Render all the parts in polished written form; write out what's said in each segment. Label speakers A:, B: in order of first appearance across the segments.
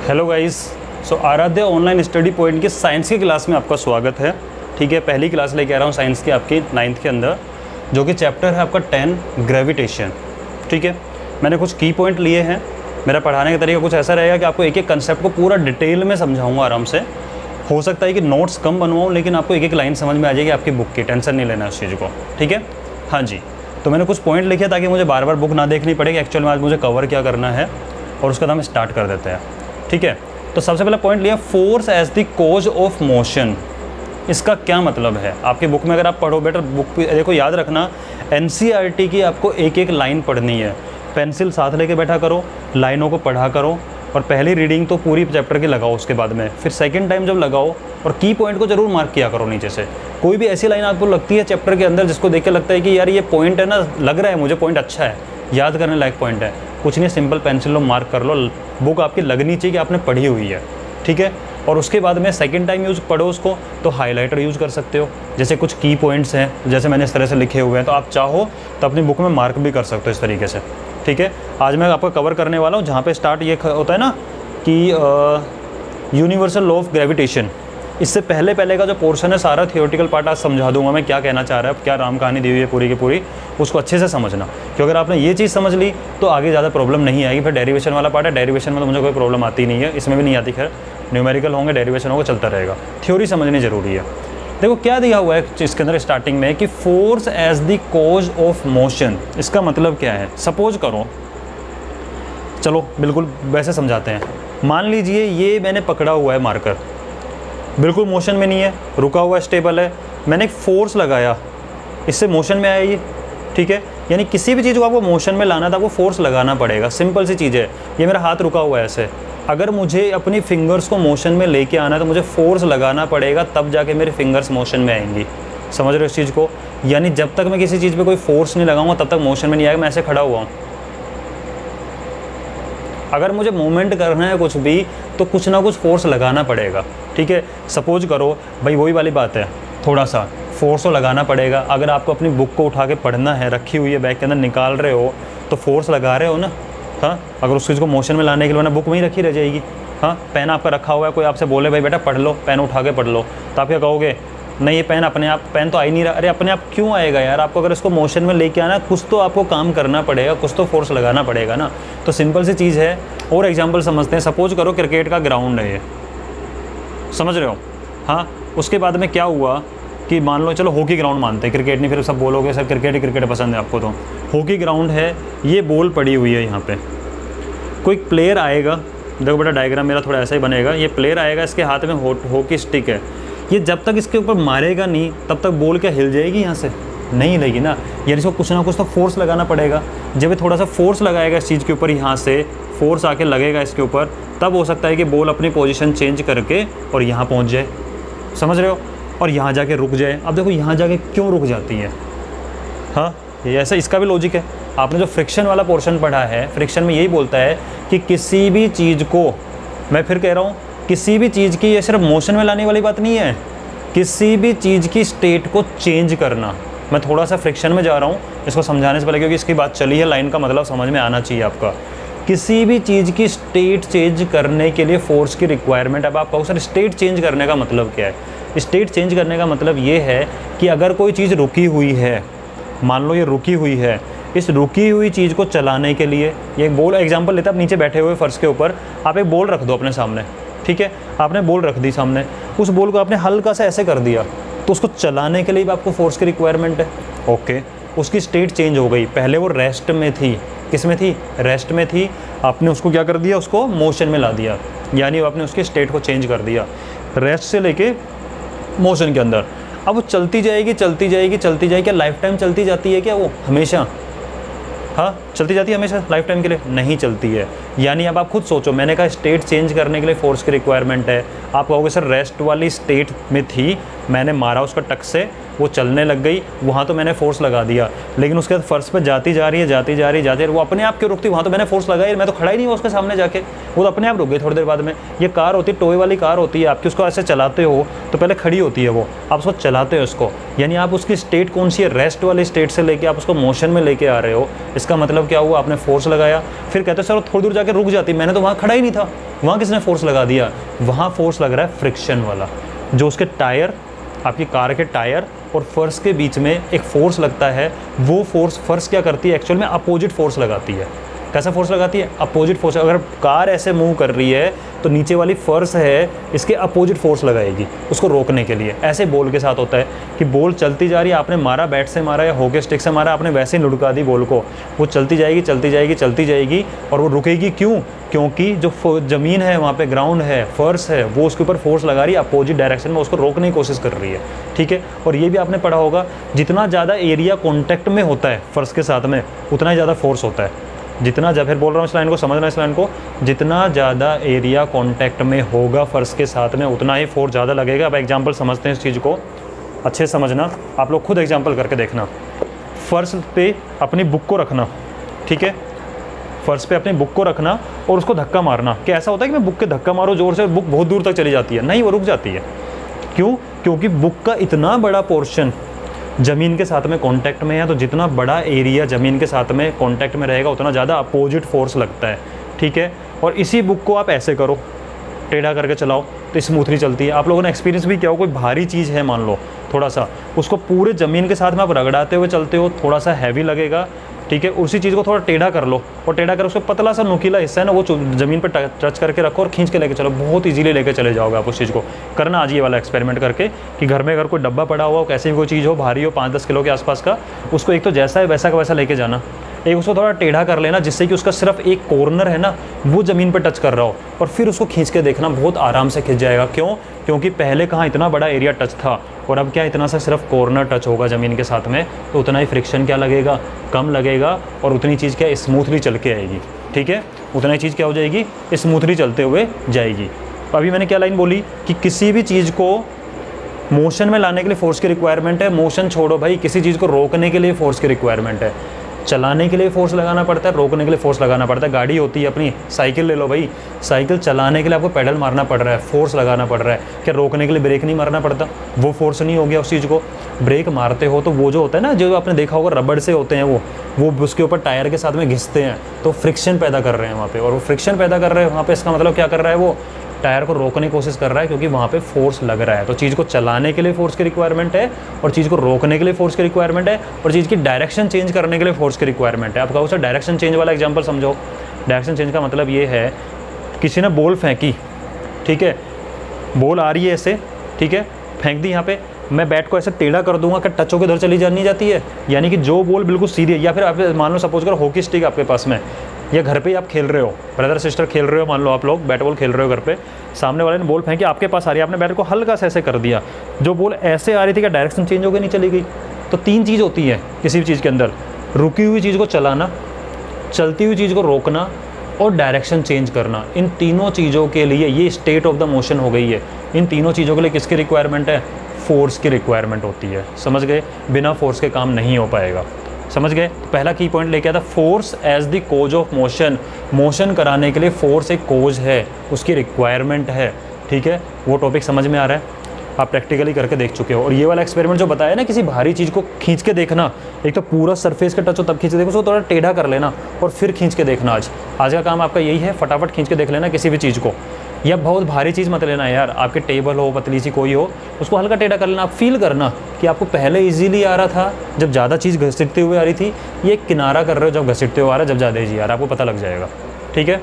A: Hello guys. So Aaradhya online study point की science की class में आपका स्वागत है। ठीक है, पहली क्लास लेके आ रहा हूँ साइंस की आपकी 9th के अंदर, जो कि चैप्टर है आपका 10 ग्रेविटेशन। ठीक है, मैंने कुछ की पॉइंट लिए हैं। मेरा पढ़ाने का तरीका कुछ ऐसा रहेगा कि आपको एक एक कंसेप्ट को पूरा डिटेल में समझाऊंगा आराम से। हो सकता है कि नोट्स कम बनवाऊँ, लेकिन आपको एक एक लाइन समझ में आ जाएगी आपकी बुक की। टेंशन नहीं लेना उस चीज़ को। ठीक है, हाँ जी। तो मैंने कुछ पॉइंट लिखे ताकि मुझे बार बार बुक ना देखनी पड़ेगी एक्चुअल में आज मुझे कवर क्या करना है, और उसके बाद हम स्टार्ट कर देते हैं। ठीक है, तो सबसे पहला पॉइंट लिया force as the cause of motion. इसका क्या मतलब है? आपकी बुक में अगर आप पढ़ो बेटर, बुक देखो याद रखना, एनसीईआरटी की आपको एक एक लाइन पढ़नी है। पेंसिल साथ लेके बैठा करो, लाइनों को पढ़ा करो, और पहली रीडिंग तो पूरी चैप्टर की लगाओ, उसके बाद में फिर सेकंड टाइम जब लगाओ और की पॉइंट को जरूर मार्क किया करो नीचे से। कोई भी ऐसी लाइन आपको लगती है चैप्टर के अंदर जिसको देख के लगता है कि यार ये पॉइंट है ना, लग रहा है मुझे पॉइंट अच्छा है, याद करने लायक पॉइंट है, कुछ नहीं, सिंपल पेंसिल लो, मार्क कर लो। बुक आपकी लगनी चाहिए कि आपने पढ़ी हुई है। ठीक है, और उसके बाद में सेकंड टाइम यूज़ पढ़ो उसको तो हाइलाइटर यूज़ कर सकते हो। जैसे कुछ की पॉइंट्स हैं, जैसे मैंने इस तरह से लिखे हुए हैं, तो आप चाहो तो अपनी बुक में मार्क भी कर सकते हो इस तरीके से। ठीक है, आज मैं आपको कवर करने वाला हूँ जहाँ पे स्टार्ट ये होता है ना कि यूनिवर्सल लॉ ऑफ ग्रेविटेशन। इससे पहले का जो पोर्शन है सारा थियोरेटिकल पार्ट आज समझा दूंगा मैं क्या कहना चाह रहा है, क्या राम कहानी दी हुई है पूरी की पूरी, उसको अच्छे से समझना। क्योंकि अगर आपने ये चीज़ समझ ली तो आगे ज़्यादा प्रॉब्लम नहीं आएगी। फिर डेरिवेशन वाला पार्ट है, डेरिवेशन में तो मुझे कोई प्रॉब्लम आती नहीं है, इसमें भी नहीं आती। खैर न्यूमेरिकल होंगे, डेरिवेशन होगा, चलता रहेगा। थ्योरी समझनी ज़रूरी है। देखो क्या दिया हुआ है इसके अंदर स्टार्टिंग में कि force as the cause of motion. इसका मतलब क्या है? सपोज करो, चलो बिल्कुल वैसे समझाते हैं। मान लीजिए ये मैंने पकड़ा हुआ है मार्कर, बिल्कुल मोशन में नहीं है, रुका हुआ स्टेबल है, मैंने एक फोर्स लगाया, इससे मोशन में आया ये। ठीक है, यानी किसी भी चीज़ को आपको मोशन में लाना था, आपको फोर्स लगाना पड़ेगा। सिंपल सी चीज़ है। ये मेरा हाथ रुका हुआ है ऐसे, अगर मुझे अपनी फिंगर्स को मोशन में लेके आना है तो मुझे फोर्स लगाना पड़ेगा, तब जाके मेरी फिंगर्स मोशन में आएंगी। समझ रहे हो इस चीज़ को? यानी जब तक मैं किसी चीज़ पर कोई फोर्स नहीं लगाऊंगा तब तक मोशन में नहीं आएगा। मैं ऐसे खड़ा हुआ हूँ, अगर मुझे मूवमेंट करना है कुछ भी तो कुछ ना कुछ फोर्स लगाना पड़ेगा। ठीक है, सपोज करो भाई, वही वाली बात है, थोड़ा सा फोर्स तो लगाना पड़ेगा। अगर आपको अपनी बुक को उठा के पढ़ना है, रखी हुई है बैग के अंदर, निकाल रहे हो तो फोर्स लगा रहे हो ना। हाँ, अगर उस चीज़ को मोशन में लाने के लिए ना बुक वहीं रखी रह जाएगी। हाँ, पेन आपका रखा हुआ है, कोई आपसे बोले भाई बेटा पढ़ लो, पेन उठा के पढ़ लो, तो आप क्या कहोगे? नहीं, ये पेन अपने आप, पेन तो आ ही नहीं रहा। अरे अपने आप क्यों आएगा यार? आपको अगर इसको मोशन में लेके आना, कुछ तो आपको काम करना पड़ेगा, कुछ तो फोर्स लगाना पड़ेगा ना। तो सिंपल सी चीज़ है। और एग्जांपल समझते हैं। सपोज करो क्रिकेट का ग्राउंड है ये, समझ रहे हो? हाँ, उसके बाद में क्या हुआ कि मान लो, चलो हॉकी ग्राउंड मानते हैं, क्रिकेट नहीं, फिर सब बोलोगे सर क्रिकेट ही क्रिकेट पसंद है आपको। तो हॉकी ग्राउंड है, ये बॉल पड़ी हुई है यहाँ पे, कोई प्लेयर आएगा, देखो बेटा डायग्राम मेरा थोड़ा ऐसा ही बनेगा। ये प्लेयर आएगा, इसके हाथ में हॉकी स्टिक है, ये जब तक इसके ऊपर मारेगा नहीं तब तक बॉल क्या हिल जाएगी? यहाँ से नहीं हिलेगी ना। यानी इसको कुछ ना कुछ तो फोर्स लगाना पड़ेगा। जब ये थोड़ा सा फोर्स लगाएगा इस चीज़ के ऊपर, यहाँ से फोर्स आके लगेगा इसके ऊपर, तब हो सकता है कि बॉल अपनी पोजीशन चेंज करके और यहाँ पहुँच जाए। समझ रहे हो? और यहाँ जाके रुक जाए। अब देखो यहाँ जाके क्यों रुक जाती है? हाँ, ये ऐसा, इसका भी लॉजिक है। आपने जो फ्रिक्शन वाला पोर्शन पढ़ा है, फ्रिक्शन में यही बोलता है कि किसी भी चीज़ को, मैं फिर कह रहा हूँ, किसी भी चीज़ की, ये सिर्फ मोशन में लाने वाली बात नहीं है, किसी भी चीज़ की स्टेट को चेंज करना। मैं थोड़ा सा फ्रिक्शन में जा रहा हूँ इसको समझाने से पहले, क्योंकि इसकी बात चली है, लाइन का मतलब समझ में आना चाहिए आपका। किसी भी चीज़ की स्टेट चेंज करने के लिए फोर्स की रिक्वायरमेंट। अब आप कहो सर स्टेट चेंज करने का मतलब क्या है? स्टेट चेंज करने का मतलब ये है कि अगर कोई चीज़ रुकी हुई है, मान लो ये रुकी हुई है, इस रुकी हुई चीज़ को चलाने के लिए, ये एक बॉल एग्जांपल लेते हैं। आप नीचे बैठे हुए फर्श के ऊपर, आप एक बॉल रख दो अपने सामने। ठीक है, आपने बॉल रख दी सामने, उस बॉल को आपने हल्का सा ऐसे कर दिया, तो उसको चलाने के लिए भी आपको फोर्स की रिक्वायरमेंट है। ओके, उसकी स्टेट चेंज हो गई। पहले वो रेस्ट में थी, किस में थी? रेस्ट में थी। आपने उसको क्या कर दिया? उसको मोशन में ला दिया, यानी आपने उसकी स्टेट को चेंज कर दिया, रेस्ट से लेके मोशन के अंदर। अब वो चलती जाएगी, चलती जाएगी, चलती जाएगी। क्या लाइफ टाइम चलती जाती है क्या वो? हमेशा? हाँ, चलती जाती है हमेशा लाइफ टाइम के लिए? नहीं चलती है। यानी अब आप खुद सोचो, मैंने कहा स्टेट चेंज करने के लिए फोर्स की रिक्वायरमेंट है। आप कहोगे सर रेस्ट वाली स्टेट में थी, मैंने मारा उसका टक से, वो चलने लग गई, वहाँ तो मैंने फोर्स लगा दिया, लेकिन उसके बाद फर्श पे जाती जा रही है, वो अपने आप क्यों रुकती, वहाँ तो मैंने फोर्स लगाई, मैं तो खड़ा ही नहीं हुआ उसके सामने जाके, वो तो अपने आप रुक गई थोड़ी देर बाद में। ये कार होती है, टोए वाली कार होती है आपकी, उसको ऐसे चलाते हो तो पहले खड़ी होती है वो, आप उसको चलाते हो उसको, यानी आप उसकी स्टेट कौन सी है, रेस्ट वाली स्टेट से लेके आप उसको मोशन में लेके आ रहे हो। इसका मतलब क्या हुआ, आपने फोर्स लगाया, फिर कहते हो सर थोड़ी दूर जाके रुक जाती, मैंने तो वहाँ खड़ा ही नहीं था, वहाँ किसने फोर्स लगा दिया, वहाँ फोर्स लग रहा है फ्रिक्शन वाला, जो उसके टायर, आपकी कार के टायर और फर्श के बीच में एक फोर्स लगता है, वो फोर्स फर्श क्या करती है एक्चुअल में, अपोजिट फोर्स लगाती है। कैसा फोर्स लगाती है, अपोजिट फोर्स। अगर कार ऐसे मूव कर रही है तो नीचे वाली फर्श है इसके अपोजिट फोर्स लगाएगी उसको रोकने के लिए। ऐसे बॉल के साथ होता है कि बॉल चलती जा रही है, आपने मारा, बैट से मारा या हॉकी स्टिक से मारा, आपने वैसे ही लुढ़का दी बॉल को, वो चलती जाएगी और वो रुकेगी क्यों, क्योंकि जो ज़मीन है वहाँ पे, ग्राउंड है, फर्श है, वो उसके ऊपर फोर्स लगा रही है अपोजिट डायरेक्शन में, उसको रोकने की कोशिश कर रही है। ठीक है, और ये भी आपने पढ़ा होगा, जितना ज़्यादा एरिया कॉन्टैक्ट में होता है फर्श के साथ में, उतना ही ज़्यादा फोर्स होता है। जितना फिर बोल रहा हूँ इस लाइन को, समझना इस लाइन को, जितना ज़्यादा एरिया कांटेक्ट में होगा फर्श के साथ में, उतना ही फोर्स ज़्यादा लगेगा। अब एग्जांपल समझते हैं इस चीज़ को, अच्छे से समझना, आप लोग खुद एग्जांपल करके देखना। फर्श पे अपनी बुक को रखना, ठीक है, फर्श पे अपनी बुक को रखना और उसको धक्का मारना। क्या ऐसा होता है कि मैं बुक के धक्का मारो ज़ोर से, बुक बहुत दूर तक चली जाती है? नहीं, वो रुक जाती है। क्यों? क्योंकि बुक का इतना बड़ा पोर्शन ज़मीन के साथ में कांटेक्ट में है, तो जितना बड़ा एरिया ज़मीन के साथ में कांटेक्ट में रहेगा उतना ज़्यादा अपोजिट फोर्स लगता है। ठीक है, और इसी बुक को आप ऐसे करो, टेढ़ा करके चलाओ तो स्मूथली चलती है। आप लोगों ने एक्सपीरियंस भी किया हो, कोई भारी चीज़ है मान लो थोड़ा सा, उसको पूरे ज़मीन के साथ में आप रगड़ाते हुए चलते हो, थोड़ा सा हैवी लगेगा। ठीक है, उसी चीज़ को थोड़ा टेढ़ा कर लो, और टेढ़ा कर उसको पतला सा नुकीला हिस्सा है ना, वो ज़मीन पर टच करके रखो और खींच के लेके चलो, बहुत इजीली लेके चले जाओगे आप उस चीज़ को। करना आज ये वाला एक्सपेरिमेंट करके कि घर में अगर कोई डब्बा पड़ा हुआ हो, कैसी भी कोई चीज़ हो, भारी हो 5-10 किलो के आसपास का, उसको एक तो जैसा है वैसा का वैसा लेके जाना, एक उसको थोड़ा टेढ़ा कर लेना जिससे कि उसका सिर्फ एक कॉर्नर है ना वो ज़मीन पर टच कर रहा हो, और फिर उसको खींच के देखना, बहुत आराम से खिंच जाएगा। क्यों? क्योंकि पहले कहाँ इतना बड़ा एरिया टच था, और अब क्या इतना सा सिर्फ कॉर्नर टच होगा ज़मीन के साथ में, तो उतना ही फ्रिक्शन क्या लगेगा, कम लगेगा, और उतनी चीज़ क्या स्मूथली चल के आएगी। ठीक है, उतना ही चीज़ क्या हो जाएगी, स्मूथली चलते हुए जाएगी। अभी मैंने क्या लाइन बोली कि किसी भी चीज़ को मोशन में लाने के लिए फोर्स की रिक्वायरमेंट है। मोशन छोड़ो भाई, किसी चीज़ को रोकने के लिए फोर्स की रिक्वायरमेंट है। चलाने के लिए फोर्स लगाना पड़ता है, रोकने के लिए फोर्स लगाना पड़ता है। गाड़ी होती है अपनी, साइकिल ले लो भाई, साइकिल चलाने के लिए आपको पेडल मारना पड़ रहा है, फोर्स लगाना पड़ रहा है। क्या रोकने के लिए ब्रेक नहीं मारना पड़ता? वो फोर्स नहीं हो गया उस चीज़ को। ब्रेक मारते हो तो वो जो होता है ना, जो आपने देखा होगा रबड़ से होते हैं वो उसके ऊपर टायर के साथ में घिसते हैं, तो फ्रिक्शन पैदा कर रहे हैं वहाँ पे, और वो फ्रिक्शन पैदा कर रहे हैं वहाँ पे, इसका मतलब क्या कर रहा है, वो टायर को रोकने की कोशिश कर रहा है, क्योंकि वहाँ पे फोर्स लग रहा है। तो चीज़ को चलाने के लिए फोर्स की रिक्वायरमेंट है, और चीज़ को रोकने के लिए फोर्स की रिक्वायरमेंट है, और चीज़ की डायरेक्शन चेंज करने के लिए फोर्स की रिक्वायरमेंट है। आप कहो सर डायरेक्शन चेंज वाला एग्जांपल समझो। डायरेक्शन चेंज का मतलब ये है, किसी ने बॉल फेंकी, ठीक है, बॉल आ रही है ऐसे, ठीक है, फेंक दी यहाँ पे, मैं बैट को ऐसे टेढ़ा कर दूंगा कि टच होकर इधर चली जानी जाती है, यानी कि जो बॉल बिल्कुल सीधी है, या फिर आप मान लो सपोज करो हॉकी स्टिक आपके पास में, या घर पे ही आप खेल रहे हो, ब्रदर सिस्टर खेल रहे हो, मान लो आप लोग बैट बॉल खेल रहे हो घर पे, सामने वाले ने बॉल फेंकी आपके पास आ रही है, आपने बैट को हल्का सा ऐसे कर दिया, जो बॉल ऐसे आ रही थी क्या डायरेक्शन चेंज हो गई, नहीं चली गई? तो 3 चीज़ होती है किसी भी चीज़ के अंदर, रुकी हुई चीज़ को चलाना, चलती हुई चीज़ को रोकना, और डायरेक्शन चेंज करना। इन तीनों चीज़ों के लिए ये स्टेट ऑफ द मोशन हो गई है। इन तीनों चीज़ों के लिए किसकी रिक्वायरमेंट है? फोर्स की रिक्वायरमेंट होती है। समझ गए? बिना फोर्स के काम नहीं हो पाएगा। समझ गए? तो पहला की पॉइंट लेके आता, force as the cause of motion. मोशन कराने के लिए फोर्स एक कोज है, उसकी रिक्वायरमेंट है। ठीक है, वो टॉपिक समझ में आ रहा है? आप प्रैक्टिकली करके देख चुके हो। और ये वाला एक्सपेरिमेंट जो बताया ना, किसी भारी चीज़ को खींच के देखना, एक तो पूरा सरफेस का टच हो तब खींच के देखो, उसको थोड़ा टेढ़ा कर लेना और फिर खींच के देखना। आज का काम आपका यही है, फटाफट खींच के देख लेना किसी भी चीज़ को। या बहुत भारी चीज़ मत लेना यार, आपके टेबल हो, पतली सी कोई हो, उसको हल्का टेढ़ा कर लेना। आप फील करना कि आपको पहले इजीली आ रहा था जब ज़्यादा चीज़ घसीटते हुए आ रही थी, ये किनारा कर रहे हो जब घसीटते हुए आ रहा है, जब ज़्यादा इजी आ रहा है, आपको पता लग जाएगा। ठीक है,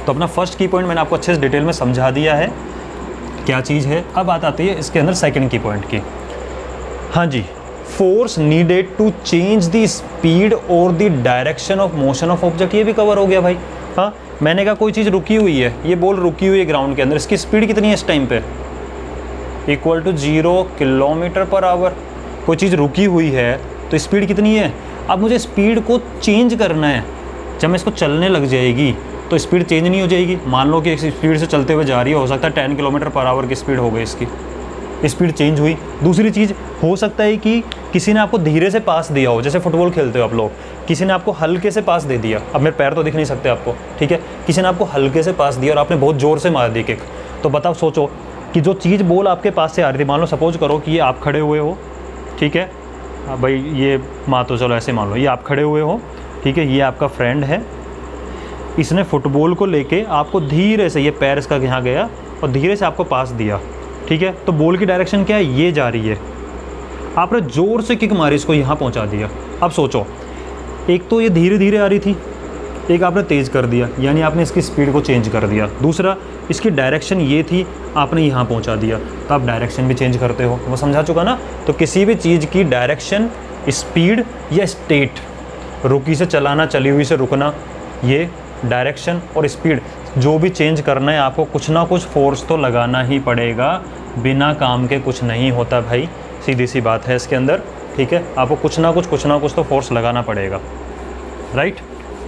A: तो अपना फर्स्ट की पॉइंट मैंने आपको अच्छे से डिटेल में समझा दिया है क्या चीज़ है। अब बात आती है इसके अंदर सेकंड की पॉइंट की। हाँ जी, force needed to change the speed और the direction of motion of object, ये भी कवर हो गया भाई। हाँ, मैंने कहा कोई चीज़ रुकी हुई है, ये बॉल रुकी हुई है ग्राउंड के अंदर, इसकी स्पीड कितनी है इस टाइम पे? Equal to 0 kilometre per hour. कोई चीज़ रुकी हुई है तो स्पीड कितनी है? अब मुझे स्पीड को चेंज करना है। जब मैं इसको चलने लग जाएगी तो स्पीड चेंज नहीं हो जाएगी। मान लो कि एक स्पीड से चलते हुए जा रही है, हो सकता है 10 किलोमीटर पर आवर की स्पीड हो गई इसकी। स्पीड चेंज हुई। दूसरी चीज़ हो सकता है कि किसी ने आपको धीरे से पास दिया हो, जैसे फुटबॉल खेलते हो आप लोग, किसी ने आपको हल्के से पास दे दिया, अब मेरे पैर तो दिख नहीं सकते आपको, ठीक है, किसी ने आपको हल्के से पास दिया और आपने बहुत ज़ोर से मार दी किक, तो बताओ सोचो कि जो चीज़ बॉल आपके पास से आ रही थी, मान लो सपोज करो कि ये आप खड़े हुए हो, ठीक है भाई, ये मान तो चलो ऐसे मान लो ये आप खड़े हुए हो, ठीक है, ये आपका फ्रेंड है, इसने फुटबॉल को लेके आपको धीरे से, ये पैर इसका यहाँ गया और धीरे से आपको पास दिया, ठीक है, तो बॉल की डायरेक्शन क्या है, ये जा रही है, आपने ज़ोर से किक मारी, इसको यहाँ पहुँचा दिया। अब सोचो, एक तो ये धीरे धीरे आ रही थी, एक आपने तेज़ कर दिया, यानी आपने इसकी स्पीड को चेंज कर दिया। दूसरा, इसकी डायरेक्शन ये थी, आपने यहाँ पहुँचा दिया, तो आप डायरेक्शन भी चेंज करते हो, वो समझा चुका ना। तो किसी भी चीज़ की डायरेक्शन, स्पीड या स्टेट, रुकी से चलाना, चली हुई से रुकना, ये डायरेक्शन और स्पीड जो भी चेंज करना है आपको, कुछ ना कुछ फोर्स तो लगाना ही पड़ेगा, बिना काम के कुछ नहीं होता भाई, सीधी सी बात है इसके अंदर, ठीक है, आपको कुछ ना कुछ तो फोर्स लगाना पड़ेगा, राइट।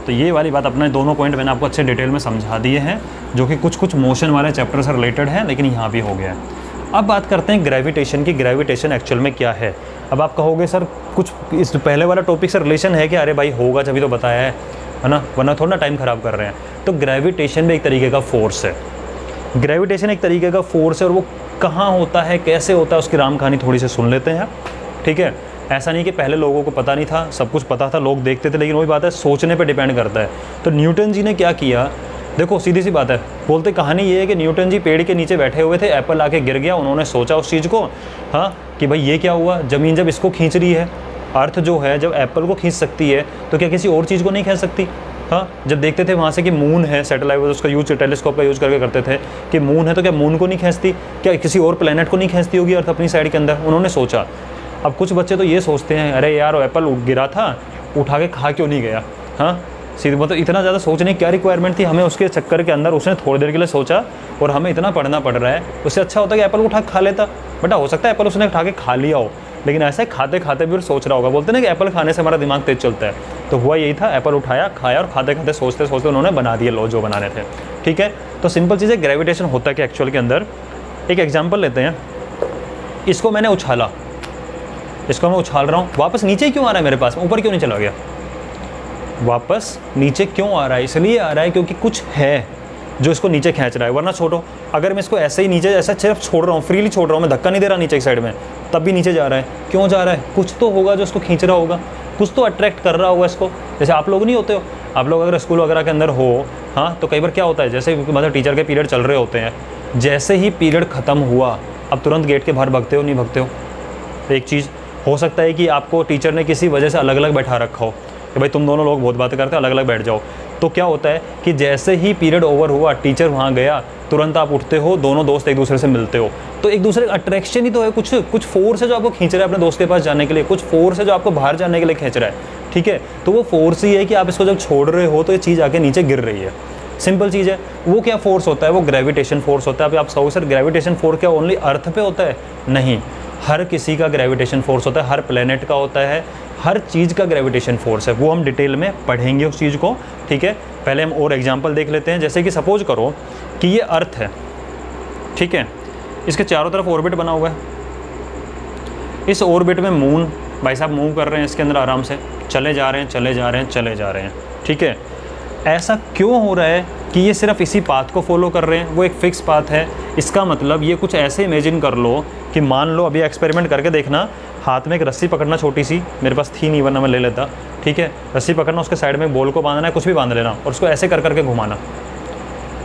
A: तो ये वाली बात, अपने दोनों पॉइंट मैंने आपको अच्छे डिटेल में समझा दिए हैं, जो कि कुछ मोशन वाले चैप्टर से रिलेटेड है, लेकिन यहाँ भी हो गया है। अब बात करते हैं ग्रेविटेशन की। ग्रेविटेशन एक्चुअल में क्या है। अब आप कहोगे सर कुछ इस पहले वाला टॉपिक से रिलेशन है कि, अरे भाई होगा जब भी तो बताया है ना, वरना थोड़ा ना टाइम ख़राब कर रहे हैं। तो ग्रेविटेशन भी एक तरीके का फोर्स है, ग्रेविटेशन एक तरीके का फोर्स है, और वो कहाँ होता है, कैसे होता है, उसकी राम कहानी थोड़ी सी सुन लेते हैं, ठीक है। ऐसा नहीं कि पहले लोगों को पता नहीं था, सब कुछ पता था, लोग देखते थे, लेकिन वही बात है, सोचने पे डिपेंड करता है। तो न्यूटन जी ने क्या किया, देखो सीधी सी बात है, बोलते कहानी ये है कि न्यूटन जी पेड़ के नीचे बैठे हुए थे, एप्पल आके गिर गया, उन्होंने सोचा उस चीज़ को, हाँ, कि भाई ये क्या हुआ, ज़मीन जब इसको खींच रही है, अर्थ जो है जब एप्पल को खींच सकती है, तो क्या किसी और चीज़ को नहीं खींच सकती। हाँ, जब देखते थे वहाँ से कि मून है, सैटेलाइट उसका यूज, टेलीस्कोप का यूज़ करके करते थे कि मून है, तो क्या मून को नहीं खींचती, क्या किसी और प्लेनेट को नहीं खींचती होगी अर्थ अपनी साइड के अंदर, उन्होंने सोचा। अब कुछ बच्चे तो ये सोचते हैं, अरे यार वो एप्पल गिरा था, उठा के खा क्यों नहीं गया। हाँ, सीधे मतलब इतना ज़्यादा सोचने की क्या रिक्वायरमेंट थी हमें, उसके चक्कर के अंदर उसने थोड़ी देर के लिए सोचा और हमें इतना पढ़ना पड़ रहा है, उससे अच्छा होता कि एप्पल उठा के खा लेता। बेटा हो सकता है एप्पल उसने उठा के खा लिया हो, लेकिन ऐसे खाते खाते भी सोच रहा होगा। बोलते ना कि एप्पल खाने से हमारा दिमाग तेज चलता है, तो हुआ यही था, एप्पल उठाया, खाया, और खाते खाते सोचते सोचते उन्होंने बना दिए लो जो बनाने थे, ठीक है। तो सिंपल चीज़ है, ग्रेविटेशन होता है कि एक्चुअल के अंदर, एक एग्जाम्पल लेते हैं, इसको मैंने उछाला, इसको मैं उछाल रहा हूँ, वापस नीचे क्यों आ रहा है मेरे पास, ऊपर क्यों नहीं चला गया, वापस नीचे क्यों आ रहा है, इसलिए आ रहा है क्योंकि कुछ है जो इसको नीचे खींच रहा है। वरना छोड़ो, अगर मैं इसको ऐसे ही नीचे ऐसा सिर्फ छोड़ रहा हूँ, फ्रीली छोड़ रहा हूँ, मैं धक्का नहीं दे रहा नीचे की साइड में, तब भी नीचे जा रहा है। क्यों जा रहा है, कुछ तो होगा जो इसको खींच रहा होगा, कुछ तो अट्रैक्ट कर रहा होगा इसको। जैसे आप लोग नहीं होते हो, आप लोग अगर स्कूल वगैरह के अंदर हो, हाँ, तो कई बार क्या होता है, जैसे मतलब टीचर के पीरियड चल रहे होते हैं, जैसे ही पीरियड ख़त्म हुआ, अब तुरंत गेट के बाहर भागते हो, नहीं भागते हो। एक चीज़ हो सकता है कि आपको टीचर ने किसी वजह से अलग अलग बैठा रखा हो कि भाई तुम दोनों लोग बहुत बातें करते हो, अलग अलग बैठ जाओ। तो क्या होता है कि जैसे ही पीरियड ओवर हुआ, टीचर वहाँ गया, तुरंत आप उठते हो, दोनों दोस्त एक दूसरे से मिलते हो। तो एक दूसरे का अट्रैक्शन ही तो है, कुछ फोर्स है जो आपको खींच रहा है अपने दोस्त के पास जाने के लिए, कुछ फोर्स है जो आपको बाहर जाने के लिए खींच रहा है, ठीक है। तो वो फोर्स ही है कि आप इसको जब छोड़ रहे हो तो ये चीज़ आके नीचे गिर रही है, सिंपल चीज़ है। वो क्या फोर्स होता है, वो ग्रेविटेशन फोर्स होता है। अभी आप सौ सर ग्रेविटेशन फोर्स क्या ओनली अर्थ पे होता है, नहीं, हर किसी का ग्रेविटेशन फोर्स होता है, हर प्लेनेट का होता है, हर चीज़ का ग्रेविटेशन फोर्स है। वो हम डिटेल में पढ़ेंगे उस चीज़ को, ठीक है। पहले हम और एग्जांपल देख लेते हैं। जैसे कि सपोज करो कि ये अर्थ है, ठीक है, इसके चारों तरफ ऑर्बिट बना हुआ है, इस ऑर्बिट में मून भाई साहब मूव कर रहे हैं, इसके अंदर आराम से चले जा रहे हैं, चले जा रहे हैं, चले जा रहे हैं, ठीक है। ऐसा क्यों हो रहा है कि ये सिर्फ इसी पाथ को फॉलो कर रहे हैं, वो एक फिक्स पाथ है। इसका मतलब ये कुछ ऐसे इमेजिन कर लो कि मान लो, अभी एक्सपेरिमेंट करके देखना, हाथ में एक रस्सी पकड़ना छोटी सी, मेरे पास थी नहीं वरना मैं ले लेता, ठीक है। रस्सी पकड़ना, उसके साइड में बॉल को बांधना है, कुछ भी बांध लेना, और उसको ऐसे कर करके घुमाना।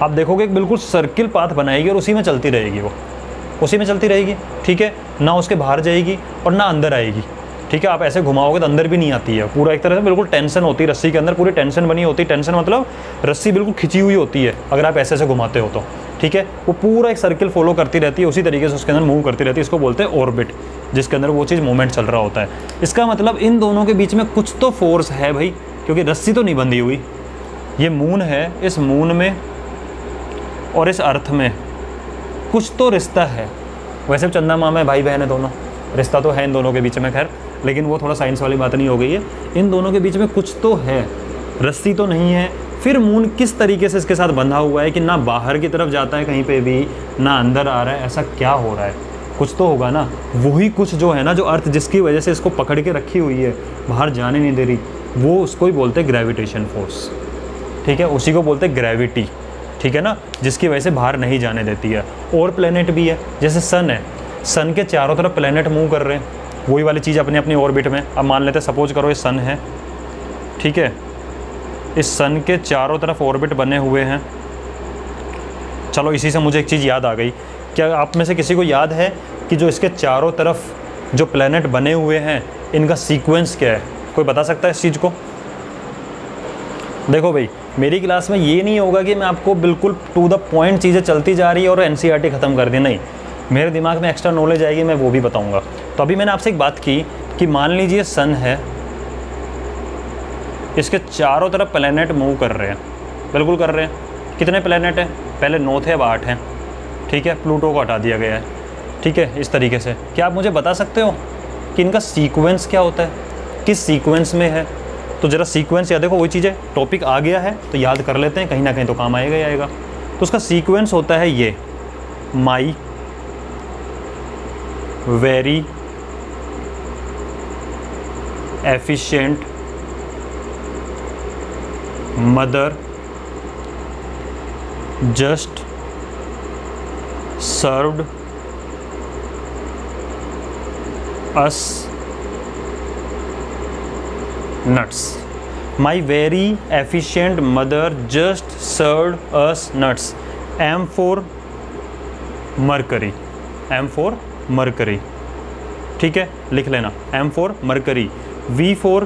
A: आप देखोगे एक बिल्कुल सर्किल पाथ बनाएगी और उसी में चलती रहेगी, वो उसी में चलती रहेगी, ठीक है। ना उसके बाहर जाएगी और ना अंदर आएगी, ठीक है। आप ऐसे घुमाओगे तो अंदर भी नहीं आती है, पूरा एक तरह से बिल्कुल टेंशन होती है रस्सी के अंदर, पूरी टेंशन बनी होती है। टेंशन मतलब रस्सी बिल्कुल खिंची हुई होती है अगर आप ऐसे ऐसे घुमाते हो तो, ठीक है। वो पूरा एक सर्किल फॉलो करती रहती है, उसी तरीके से उसके अंदर मूव करती रहती है। इसको बोलते हैं ऑर्बिट, जिसके अंदर वो चीज़ मूवमेंट चल रहा होता है। इसका मतलब इन दोनों के बीच में कुछ तो फोर्स है भाई, क्योंकि रस्सी तो नहीं बंधी हुई। ये मून है, इस मून में और इस अर्थ में कुछ तो रिश्ता है। वैसे चंदा मामा है, भाई बहन है दोनों, रिश्ता तो है इन दोनों के बीच में, खैर, लेकिन वो थोड़ा साइंस वाली बात नहीं हो गई है। इन दोनों के बीच में कुछ तो है, रस्सी तो नहीं है। फिर मून किस तरीके से इसके साथ बंधा हुआ है कि ना बाहर की तरफ जाता है कहीं पे भी, ना अंदर आ रहा है, ऐसा क्या हो रहा है, कुछ तो होगा ना, वही कुछ जो है ना, जो अर्थ जिसकी वजह से इसको पकड़ के रखी हुई है, बाहर जाने नहीं दे रही, वो उसको ही बोलते हैं ग्रेविटेशन फोर्स। ठीक है, उसी को बोलते हैं ग्रेविटी। ठीक है ना, जिसकी वजह से बाहर नहीं जाने देती है। और प्लेनेट भी है, जैसे सन है, सन के चारों तरफ प्लेनेट मूव कर रहे हैं, वही वाली चीज़ अपनी अपनी ऑर्बिट में। अब मान लेते हैं, सपोज करो ये सन है, ठीक है, इस सन के चारों तरफ ऑर्बिट बने हुए हैं। चलो इसी से मुझे एक चीज़ याद आ गई, क्या आप में से किसी को याद है कि जो इसके चारों तरफ जो प्लेनेट बने हुए हैं, इनका सीक्वेंस क्या है? कोई बता सकता है इस चीज़ को? देखो भाई, मेरी क्लास में ये नहीं होगा कि मैं आपको बिल्कुल टू द पॉइंट चीज़ें चलती जा रही है और एनसीईआरटी ख़त्म कर दी, नहीं, मेरे दिमाग में एक्स्ट्रा नॉलेज आएगी, मैं वो भी बताऊंगा। तो अभी मैंने आपसे एक बात की कि मान लीजिए सन है, इसके चारों तरफ प्लेनेट मूव कर रहे हैं, बिल्कुल कर रहे हैं। कितने प्लेनेट हैं? पहले 9 थे, अब 8 हैं। ठीक है, प्लूटो को हटा दिया गया है। ठीक है, इस तरीके से। क्या आप मुझे बता सकते हो कि इनका सीक्वेंस क्या होता है, किस सीक्वेंस में है? तो ज़रा सीक्वेंस याद, देखो वही चीज़ें, टॉपिक आ गया है तो याद कर लेते हैं, कहीं ना कहीं तो काम आएगा ही आएगा। तो उसका सीक्वेंस होता है ये, my very efficient mother just served us nuts. My very efficient mother just served us nuts. M for mercury. M for mercury. ठीक है, लिख लेना, M for mercury, V for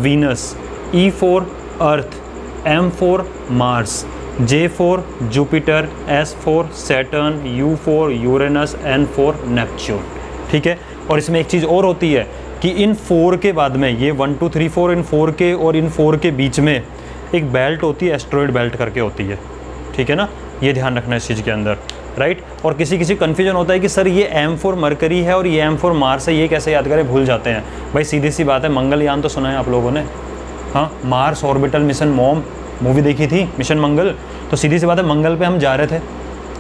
A: Venus, E for earth, M for Mars, J for Jupiter, S for Saturn, U for Uranus, N for Neptune. ठीक है, और इसमें एक चीज़ और होती है कि इन 4 के बाद में, ये 1 2 3 4, इन 4 के और इन 4 के बीच में एक बेल्ट होती है, एस्ट्रॉयड बेल्ट करके होती है। ठीक है ना, ये ध्यान रखना इस चीज़ के अंदर, राइट। और किसी किसी कन्फ्यूजन होता है कि सर ये M for मरकरी है और ये M for मार्स है, ये कैसे याद करें, भूल जाते हैं। भाई सीधी सी बात है, मंगलयान तो सुना है आप लोगों ने, हाँ, Mars orbital mission mom movie देखी थी, मिशन मंगल। तो सीधी सी बात है, मंगल पे हम जा रहे थे,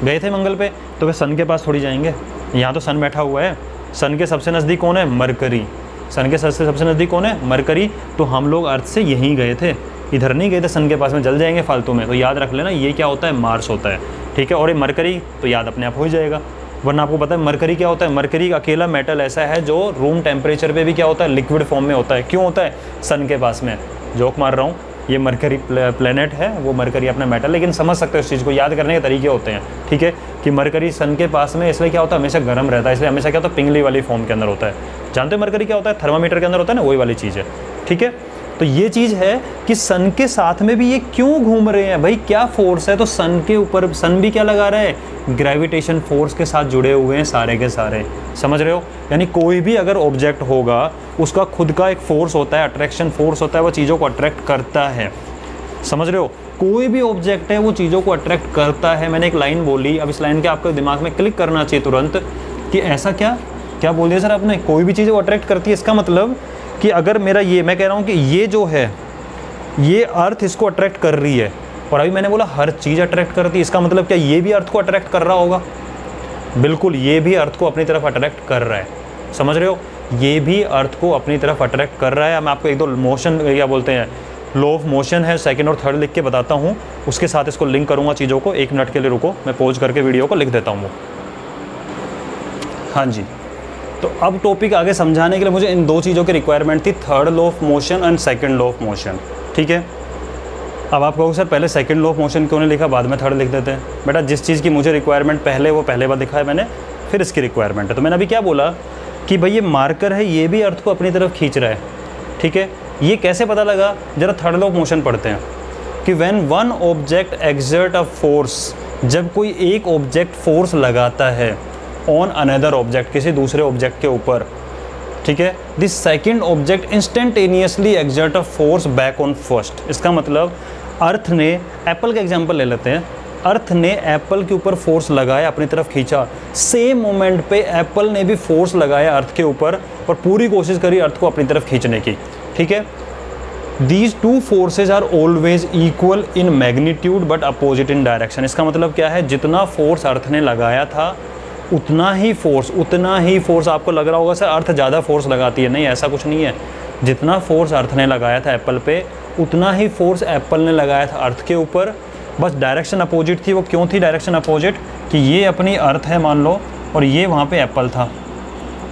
A: गए थे मंगल पे, तो वे सन के पास थोड़ी जाएंगे, यहाँ तो सन बैठा हुआ है। सन के सबसे नज़दीक कौन है? मरकरी। सन के सबसे नज़दीक कौन है? मरकरी। तो हम लोग अर्थ से यहीं गए थे, इधर नहीं गए थे सन के पास में, जल जाएंगे फालतू में। तो याद रख लेना, ये क्या होता है? मार्स होता है। ठीक है, और ये मरकरी तो याद अपने आप हो जाएगा, वरना आपको पता है मरकरी क्या होता है। मरकरी अकेला मेटल ऐसा है जो रूम टेम्परेचर पे भी क्या होता है? लिक्विड फॉर्म में होता है। क्यों होता है? सन के पास में। जोक मार रहा हूँ, ये मरकरी प्लेनेट है, वो मरकरी अपना मेटल, लेकिन समझ सकते हो इस चीज़ को, याद करने के तरीके होते हैं। ठीक है, कि मरकरी सन के पास में इसलिए क्या होता है? हमेशा गर्म रहता है, इसलिए हमेशा क्या होता है? पिंगली वाली फॉर्म के अंदर होता है। जानते हो मरकरी क्या होता है? थर्मामीटर के अंदर होता है ना, वही वाली चीज़ है। ठीक है, तो ये चीज़ है कि सन के साथ में भी ये क्यों घूम रहे हैं भाई, क्या फोर्स है? तो सन के ऊपर सन भी क्या लगा रहा है? ग्रेविटेशन फोर्स के साथ जुड़े हुए हैं सारे के सारे, समझ रहे हो? यानी कोई भी अगर ऑब्जेक्ट होगा, उसका खुद का एक फोर्स होता है, अट्रैक्शन फोर्स होता है, वो चीज़ों को अट्रैक्ट करता है, समझ रहे हो? कोई भी ऑब्जेक्ट है वो चीज़ों को अट्रैक्ट करता है। मैंने एक लाइन बोली, अब इस लाइन के आपके दिमाग में क्लिक करना चाहिए तुरंत कि ऐसा क्या क्या बोल दिया सर आपने? कोई भी चीज़ वो अट्रैक्ट करती है, इसका मतलब कि अगर मेरा ये, मैं कह रहा हूँ कि ये जो है, ये अर्थ इसको अट्रैक्ट कर रही है, और अभी मैंने बोला हर चीज़ अट्रैक्ट करती है, इसका मतलब क्या ये भी अर्थ को अट्रैक्ट कर रहा होगा? बिल्कुल, ये भी अर्थ को अपनी तरफ अट्रैक्ट कर रहा है, समझ रहे हो? ये भी अर्थ को अपनी तरफ अट्रैक्ट कर रहा है। मैं आपको एक दो मोशन, क्या बोलते हैं, लॉ ऑफ मोशन है, सेकंड और थर्ड लिख के बताता हूँ, उसके साथ इसको लिंक करूँगा चीज़ों को। 1 मिनट के लिए रुको, मैं पॉज करके वीडियो को लिख देता हूँ वो। हाँ जी, तो अब टॉपिक आगे समझाने के लिए मुझे इन 2 चीज़ों की रिक्वायरमेंट थी, third law of motion and second law of motion. ठीक है, अब आप कहोगे सर पहले सेकंड लॉ ऑफ मोशन क्यों नहीं लिखा, बाद में थर्ड लिख देते हैं? बेटा जिस चीज़ की मुझे रिक्वायरमेंट पहले, वो पहले बार लिखा है मैंने, फिर इसकी रिक्वायरमेंट है। तो मैंने अभी क्या बोला कि भाई ये मार्कर है, ये भी अर्थ को अपनी तरफ खींच रहा है। ठीक है, ये कैसे पता लगा? जरा थर्ड लॉ ऑफ मोशन पढ़ते हैं कि when one object exert a force, जब कोई एक ऑब्जेक्ट फोर्स लगाता है ऑन अनदर ऑब्जेक्ट, किसी दूसरे ऑब्जेक्ट के ऊपर, ठीक है, this second object instantaneously exert a force back on first. इसका मतलब अर्थ ने, एप्पल का एग्जांपल ले लेते हैं, अर्थ ने एप्पल के ऊपर फोर्स लगाया, अपनी तरफ खींचा, सेम मोमेंट पे एप्पल ने भी फोर्स लगाया अर्थ के ऊपर और पूरी कोशिश करी अर्थ को अपनी तरफ खींचने की। ठीक है, these two forces are always equal in magnitude but opposite in direction. इसका मतलब क्या है? जितना फोर्स अर्थ ने लगाया था उतना ही फोर्स आपको लग रहा होगा सर अर्थ ज़्यादा फोर्स लगाती है, नहीं ऐसा कुछ नहीं है। जितना फोर्स अर्थ ने लगाया था एप्पल पे, उतना ही फोर्स एप्पल ने लगाया था अर्थ के ऊपर, बस डायरेक्शन अपोजिट थी। वो क्यों थी डायरेक्शन अपोजिट? कि ये अपनी अर्थ है मान लो, और ये वहाँ पे एप्पल था,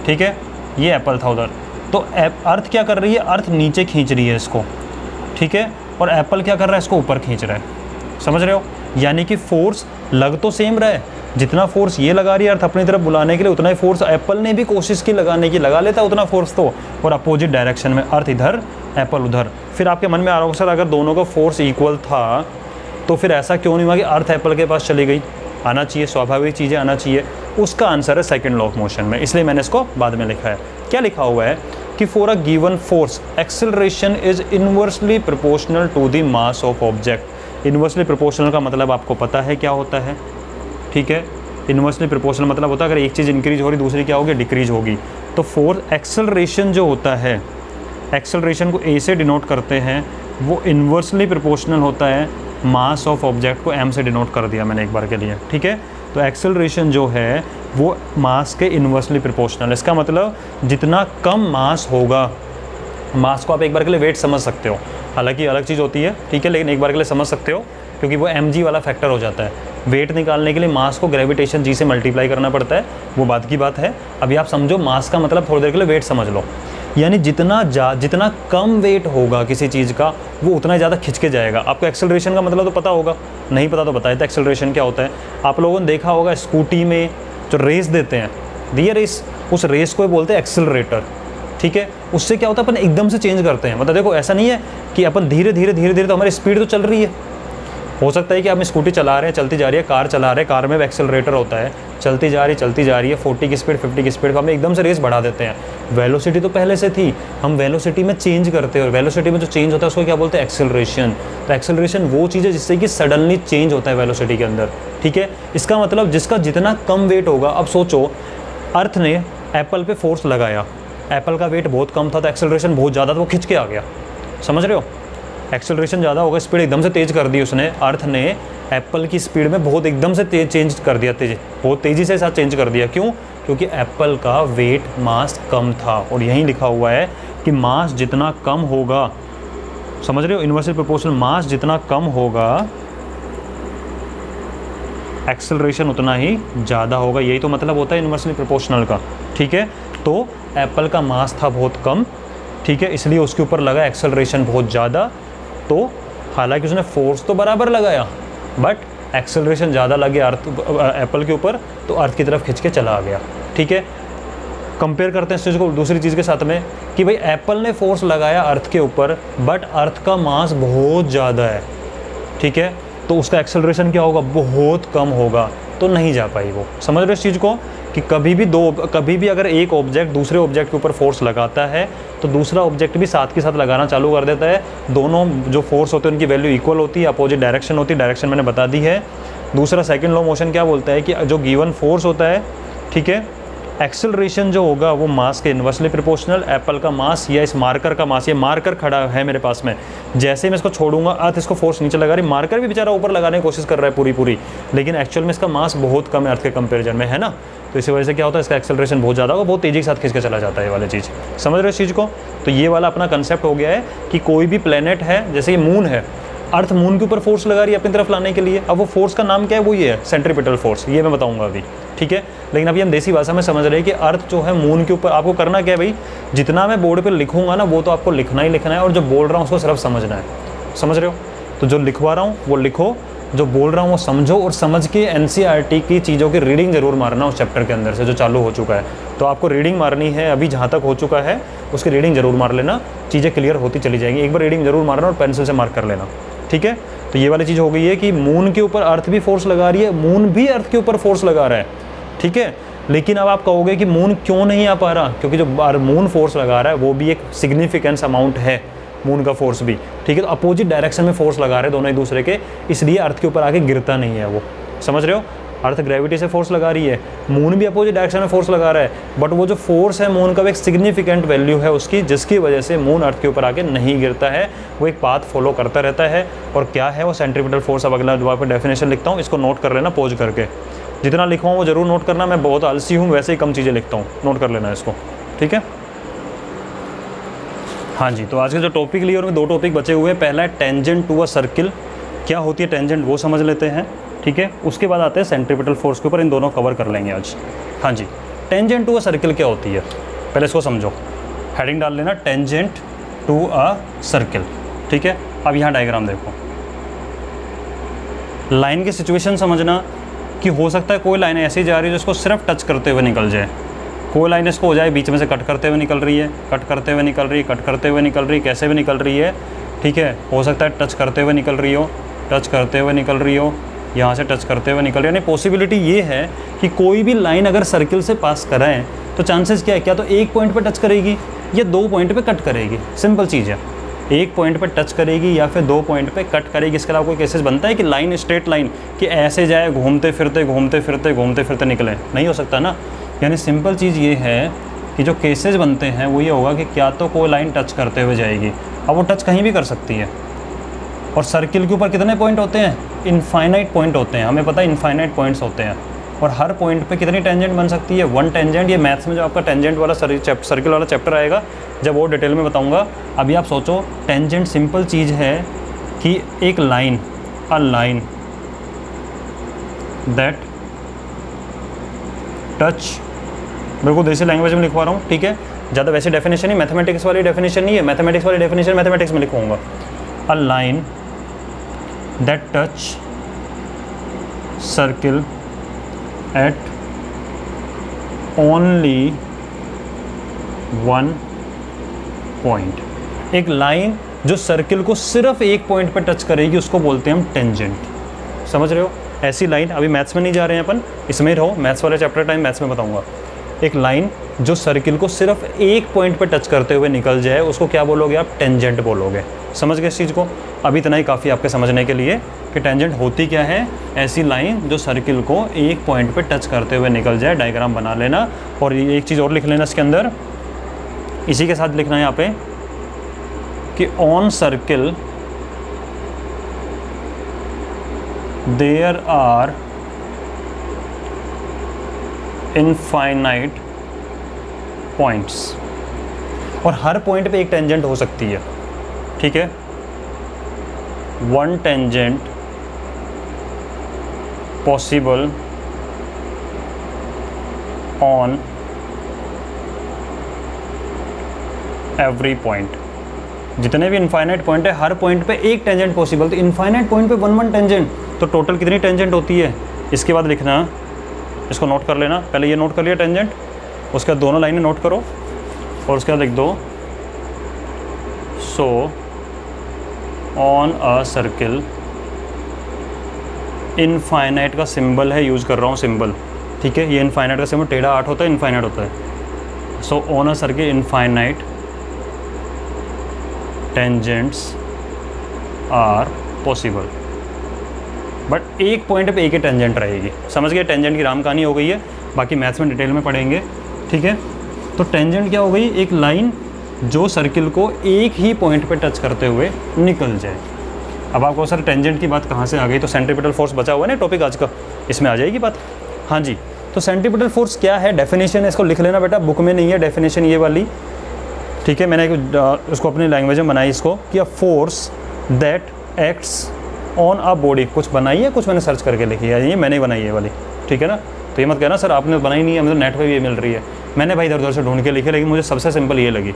A: ठीक है, ये एप्पल था उधर। तो अर्थ क्या कर रही है? अर्थ नीचे खींच रही है इसको, ठीक है, और एप्पल क्या कर रहा है? इसको ऊपर खींच रहा है। समझ रहे हो? यानी कि फोर्स लग तो सेम रहा है, जितना फोर्स ये लगा रही है अर्थ अपनी तरफ बुलाने के लिए, उतना ही फोर्स एप्पल ने भी कोशिश की लगाने की, लगा लेता उतना फोर्स तो, और अपोजिट डायरेक्शन में, अर्थ इधर एप्पल उधर। फिर आपके मन में आ रहा होगा सर अगर दोनों का फोर्स इक्वल था तो फिर ऐसा क्यों नहीं हुआ कि अर्थ एप्पल के पास चली गई? आना चाहिए, स्वाभाविक चीज़ें आना चाहिए। उसका आंसर है सेकंड लॉ ऑफ मोशन में, इसलिए मैंने इसको बाद में लिखा है। क्या लिखा हुआ है कि for a given force acceleration is inversely proportional to the mass of object. Inversely proportional का मतलब आपको पता है क्या होता है, ठीक है। इनवर्सली प्रोपोर्शनल मतलब होता है अगर एक चीज़ इंक्रीज हो रही दूसरी क्या होगी? डिक्रीज होगी। तो फोर्स एक्सेलरेशन जो होता है, एक्सेलरेशन को ए से डिनोट करते हैं, वो इनवर्सली प्रोपोर्शनल होता है मास ऑफ ऑब्जेक्ट को एम से डिनोट कर दिया मैंने एक बार के लिए, ठीक है। तो एक्सेलरेशन जो है वो मास के इनवर्सली प्रोपोर्शनल। इसका मतलब जितना कम मास होगा, मास को आप एक बार के लिए वेट समझ सकते हो, हालांकि अलग चीज़ होती है, ठीक है, लेकिन एक बार के लिए समझ सकते हो क्योंकि वो mg वाला फैक्टर हो जाता है। वेट निकालने के लिए मास को ग्रेविटेशन g से मल्टीप्लाई करना पड़ता है, वो बात की बात है। अभी आप समझो मास का मतलब थोड़ी देर के लिए वेट समझ लो, यानी जितना कम वेट होगा किसी चीज़ का वो उतना ज़्यादा खिंच के जाएगा। आपको एक्सेलरेशन का मतलब तो पता होगा, नहीं पता तो बताया था एक्सेलरेशन क्या होता है। आप लोगों ने देखा होगा स्कूटी में जो रेस देते हैं, दिए रेस, उस रेस को बोलते हैं एक्सेलरेटर, ठीक है। उससे क्या होता है अपन एकदम से चेंज करते हैं, मतलब देखो ऐसा नहीं है कि अपन धीरे धीरे तो हमारी स्पीड तो चल रही है। हो सकता है कि आप स्कूटी चला रहे हैं, चलती जा रही है, कार चला रहे हैं, कार में भी एक्सेलरेटर होता है, चलती जा रही है 40 की स्पीड 50 की स्पीड को हम एकदम से रेस बढ़ा देते हैं। वेलोसिटी तो पहले से थी, हम वेलोसिटी में चेंज करते हैं, और वेलोसिटी में जो चेंज होता है उसको क्या बोलते हैं? एक्सेलरेशन। तो एक्सेलरेशन वो चीज़ है जिससे कि सडनली चेंज होता है वेलोसिटी के अंदर, ठीक है। इसका मतलब जिसका जितना कम वेट होगा, अब सोचो अर्थ ने एप्पल पे फोर्स लगाया, एप्पल का वेट बहुत कम था तो एक्सेलरेशन बहुत ज़्यादा, तो वो खिंच के आ गया। समझ रहे हो? एक्सेलरेशन ज़्यादा होगा, स्पीड एकदम से तेज़ कर दी उसने, अर्थ ने एप्पल की स्पीड में बहुत एकदम से चेंज कर दिया, बहुत तेज़ी से साथ चेंज कर दिया। क्यों? क्योंकि एप्पल का वेट मास कम था, और यहीं लिखा हुआ है कि मास जितना कम होगा, समझ रहे हो, इनवर्सली प्रोपोर्शनल, मास जितना कम होगा एक्सेलरेशन उतना ही ज़्यादा होगा। यही तो मतलब होता है इनवर्सली प्रोपोर्शनल का, ठीक है। तो एप्पल का मास था बहुत कम, ठीक है, इसलिए उसके ऊपर लगा एक्सेलरेशन बहुत ज़्यादा। तो हालांकि उसने फोर्स तो बराबर लगाया बट एक्सेलरेशन ज़्यादा लगे अर्थ एप्पल के ऊपर, तो अर्थ की तरफ खिंच के चला गया, ठीक है। कंपेयर करते हैं इस चीज़ को दूसरी चीज़ के साथ में कि भाई एप्पल ने फोर्स लगाया अर्थ के ऊपर बट अर्थ का मास बहुत ज़्यादा है, ठीक है, तो उसका एक्सेलरेशन क्या होगा? बहुत कम होगा, तो नहीं जा पाई वो। समझ रहे हो इस चीज़ को कि कभी भी अगर एक ऑब्जेक्ट दूसरे ऑब्जेक्ट के ऊपर फोर्स लगाता है तो दूसरा ऑब्जेक्ट भी साथ के साथ लगाना चालू कर देता है। दोनों जो फोर्स होते हैं उनकी वैल्यू इक्वल होती है, अपोजिट डायरेक्शन होती है, डायरेक्शन मैंने बता दी है। दूसरा सेकंड लॉ मोशन क्या बोलता है कि जो गिवन फोर्स होता है, ठीक है, एक्सेलरेशन जो होगा वो मास के इनवर्सली प्रोपोर्शनल। एप्पल का मास या इस मार्कर का मास, ये मार्कर खड़ा है मेरे पास में, जैसे मैं इसको छोड़ूंगा अर्थ इसको फोर्स नीचे लगा रही, मार्कर भी बेचारा ऊपर लगाने की कोशिश कर रहा है पूरी, लेकिन एक्चुअल में इसका मास बहुत कम है अर्थ के कंपेरिजन में, है ना। तो इसी वजह से क्या होता है, इसका एक्सेलरेशन बहुत ज़्यादा होगा, बहुत तेज़ी के साथ खींच के चला जाता है ये वाली चीज़। समझ रहे हो इस चीज़ को? तो ये वाला अपना कंसेप्ट हो गया है कि कोई भी प्लेनेट है, जैसे ये मून है, अर्थ मून के ऊपर फोर्स लगा रही है अपनी तरफ लाने के लिए। अब वो फोर्स का नाम क्या है? वो ये है सेंट्रीपिटल फोर्स, ये मैं बताऊंगा अभी, ठीक है। लेकिन अभी हम देसी भाषा में समझ रहे हैं कि अर्थ जो है मून के ऊपर, आपको करना क्या है भाई, जितना मैं बोर्ड पे लिखूंगा ना वो तो आपको लिखना ही लिखना है, और जो बोल रहा हूँ उसको सिर्फ समझना है। समझ रहे हो? तो जो लिखवा रहा हूँ वो लिखो, जो बोल रहा हूँ वो समझो, और समझ के NCERT की चीज़ों की रीडिंग ज़रूर मारना उस चैप्टर के अंदर से जो चालू हो चुका है। तो आपको रीडिंग मारनी है, अभी जहाँ तक हो चुका है उसकी रीडिंग ज़रूर मार लेना, चीज़ें क्लियर होती चली जाएंगी। एक बार रीडिंग ज़रूर मारना और पेंसिल से मार्क कर लेना, ठीक है। तो ये वाली चीज़ हो गई है कि मून के ऊपर अर्थ भी फोर्स लगा रही है, मून भी अर्थ के ऊपर फोर्स लगा रहा है, ठीक है। लेकिन अब आप कहोगे कि मून क्यों नहीं आ पा रहा? क्योंकि जो मून फोर्स लगा रहा है वो भी एक सिग्निफिकेंस अमाउंट है, मून का फोर्स भी, ठीक है। तो अपोजिट डायरेक्शन में फोर्स लगा रहे हैं दोनों एक दूसरे के, इसलिए अर्थ के ऊपर आके गिरता नहीं है वो। समझ रहे हो? अर्थ ग्रेविटी से फोर्स लगा रही है, मून भी अपोजिट डायरेक्शन में फोर्स लगा रहा है, बट वो जो फोर्स है मून का एक सिग्निफिकेंट वैल्यू है उसकी, जिसकी वजह से मून अर्थ के ऊपर आके नहीं गिरता है, वो एक पाथ फॉलो करता रहता है। और क्या है वो सेंट्रीपिटल फोर्स? अब अगला जो पर डेफिनेशन लिखता हूँ, इसको नोट कर लेना पॉज करके। जितना लिखा हूँ वो ज़रूर नोट करना, मैं बहुत आलसी हूँ, वैसे ही कम चीज़ें लिखता हूँ, नोट कर लेना इसको, ठीक है। हाँ जी, तो आज के जो टॉपिक लिए उनमें 2 टॉपिक बचे हुए हैं। पहला है टेंजेंट टू अ सर्किल, क्या होती है टेंजेंट वो समझ लेते हैं, ठीक है। उसके बाद आते हैं सेंट्रीपिटल फोर्स के ऊपर, इन दोनों कवर कर लेंगे आज। हाँ जी, टेंजेंट टू अ सर्किल क्या होती है, पहले इसको समझो, हेडिंग डाल लेना टेंजेंट टू अ सर्किल, ठीक है। अब यहाँ डायग्राम देखो, लाइन की सिचुएशन समझना कि हो सकता है कोई लाइन ऐसी जा रही है जिसको सिर्फ टच करते हुए निकल जाए, कोई लाइन इसको हो जाए बीच में से कट करते हुए निकल रही है, कट करते हुए निकल रही है, कट करते हुए निकल रही है, कैसे भी निकल रही है, ठीक है। हो सकता है टच करते हुए निकल रही हो, टच करते हुए निकल रही हो, यहाँ से टच करते हुए निकल रही है। यानी पॉसिबिलिटी ये है कि कोई भी लाइन अगर सर्किल से पास कराएं तो चांसेस क्या है, क्या तो एक पॉइंट पे टच करेगी या 2 पॉइंट पे कट करेगी, सिंपल चीज़ है। एक पॉइंट पे टच करेगी या फिर 2 पॉइंट पे कट करेगी। इसके अलावा कोई केसेस बनता है कि लाइन स्ट्रेट लाइन कि ऐसे जाए घूमते फिरते घूमते फिरते घूमते फिरते निकले, नहीं हो सकता ना। यानी सिंपल चीज़ ये है कि जो केसेस बनते हैं वो ये होगा कि क्या तो कोई लाइन टच करते हुए जाएगी, अब वो टच कहीं भी कर सकती है। और सर्किल के ऊपर कितने पॉइंट होते हैं, इनफाइनाइट पॉइंट होते हैं, हमें पता है इनफाइनाइट पॉइंट्स होते हैं। और हर पॉइंट पे कितनी टेंजेंट बन सकती है, 1 टेंजेंट। ये मैथ्स में जो आपका टेंजेंट वाला सर्किल वाला चैप्टर आएगा जब वो डिटेल में बताऊंगा। अभी आप सोचो, टेंजेंट सिंपल चीज़ है कि एक line, a line that touch, मेरे को देसी लैंग्वेज में लिखवा रहा हूँ, ठीक है, ज़्यादा वैसी डेफिनेशन नहीं, मैथमेटिक्स वाली डेफिनेशन नहीं है, मैथमेटिक्स वाली डेफिनेशन मैथमेटिक्स में लिखूँगा। A line that touch circle eight only 1 point. एक लाइन जो सर्किल को सिर्फ एक पॉइंट पर टच करेगी उसको बोलते हैं हम टेंजेंट, समझ रहे हो। ऐसी लाइन, अभी मैथ्स में नहीं जा रहे हैं अपन, इसमें ही रहो, मैथ्स वाले चैप्टर टाइम मैथ्स में बताऊंगा। एक लाइन जो सर्किल को सिर्फ एक पॉइंट पर टच करते हुए निकल जाए उसको क्या बोलोगे आप, टेंजेंट बोलोगे। समझ गए इस चीज़ को, अभी इतना ही काफ़ी आपके समझने के लिए कि टेंजेंट होती क्या है। ऐसी लाइन जो सर्किल को एक पॉइंट पे टच करते हुए निकल जाए, डायग्राम बना लेना। और ये एक चीज़ और लिख लेना इसके अंदर, इसी के साथ लिखना है यहाँ पे कि on circle there are infinite points. और हर पॉइंट पे एक टेंजेंट हो सकती है, ठीक है। 1 tangent possible on every point. जितने भी इनफाइनाइट पॉइंट है हर पॉइंट पे एक टेंजेंट पॉसिबल, तो इनफाइनाइट पॉइंट पे 1 टेंजेंट, तो टोटल कितनी टेंजेंट होती है। इसके बाद लिखना, इसको नोट कर लेना, पहले ये नोट कर लिया टेंजेंट, उसके बाद दोनों लाइनें नोट करो और उसके बाद लिख दो सो ऑन अ सर्किल, इनफाइनाइट का सिंबल है, यूज़ कर रहा हूँ सिंबल, ठीक है। ये इनफाइनाइट का सिंबल टेढ़ा 8 होता है, इनफाइनाइट होता है। So on a circle infinite tangents are possible, but एक पॉइंट पे एक ही टेंजेंट रहेगी। समझ गए, टेंजेंट की राम कहानी हो गई है, बाकी मैथ्स में डिटेल में पढ़ेंगे, ठीक है। तो टेंजेंट क्या हो गई, एक लाइन जो सर्किल को एक ही पॉइंट पे टच करते हुए निकल जाए। अब आपको सर टेंजेंट की बात कहाँ से आ गई, तो सेंट्रीपिटल फोर्स बचा हुआ है ना टॉपिक आज का, इसमें आ जाएगी बात। हाँ जी, तो सेंट्रीपिटल फोर्स क्या है, डेफिनेशन है, इसको लिख लेना बेटा, बुक में नहीं है डेफिनेशन ये वाली, ठीक है। मैंने उसको अपनी लैंग्वेज में बनाई इसको कि a force that acts on a body. कुछ बनाई है, कुछ मैंने सर्च करके लिखी है, ये मैंने बनाई है वाली, ठीक है ना। तो ये मत कहना सर आपने बनाई नहीं है, मुझे नेट पे भी ये मिल रही है, मैंने भाई इधर उधर से ढूंढ के लिखी, लेकिन मुझे सबसे सिंपल ये लगी।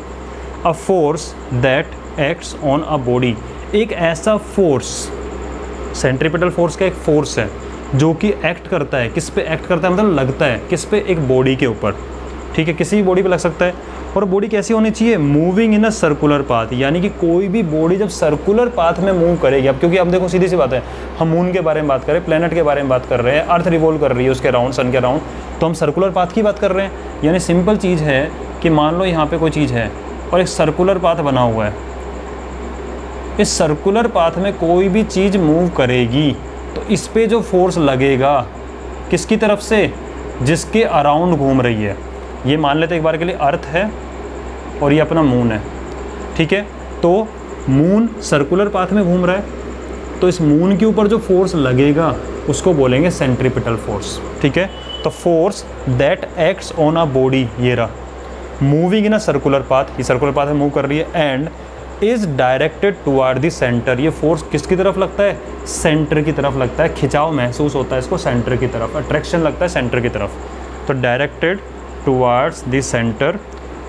A: A force that acts on a body, एक ऐसा फोर्स, सेंट्रीपिटल फोर्स का एक फोर्स है जो कि एक्ट करता है, किस पे एक्ट करता है मतलब लगता है, किस पे, एक बॉडी के ऊपर, ठीक है, किसी भी बॉडी पे लग सकता है। और बॉडी कैसी होनी चाहिए, moving in a circular path, यानी कि कोई भी बॉडी जब सर्कुलर पाथ में मूव करेगी। अब क्योंकि अब देखो सीधी सी बात है, हम मून के बारे में बात करें, प्लेनेट के बारे में बात कर रहे हैं, अर्थ रिवॉल्व कर रही है उसके राउंड, सन के राउंड, तो हम सर्कुलर पाथ की बात कर रहे हैं। यानी सिंपल चीज़ है कि मान लो यहाँ पे कोई चीज़ है और एक सर्कुलर पाथ बना हुआ है, इस सर्कुलर पाथ में कोई भी चीज़ मूव करेगी तो इस पे जो फोर्स लगेगा किसकी तरफ से, जिसके अराउंड घूम रही है। ये मान लेते एक बार के लिए अर्थ है और ये अपना मून है, ठीक है। तो मून सर्कुलर पाथ में घूम रहा है, तो इस मून के ऊपर जो फोर्स लगेगा उसको बोलेंगे सेंट्रीपिटल फोर्स। ठीक है, तो force that acts on a body, ये रहा, moving in a circular path, ये सर्कुलर पाथ में मूव कर रही है, and is directed toward the centre. ये फोर्स किसकी तरफ लगता है? सेंटर की तरफ लगता है। खिंचाव महसूस होता है इसको सेंटर की तरफ, अट्रैक्शन लगता है सेंटर की तरफ। तो directed towards the centre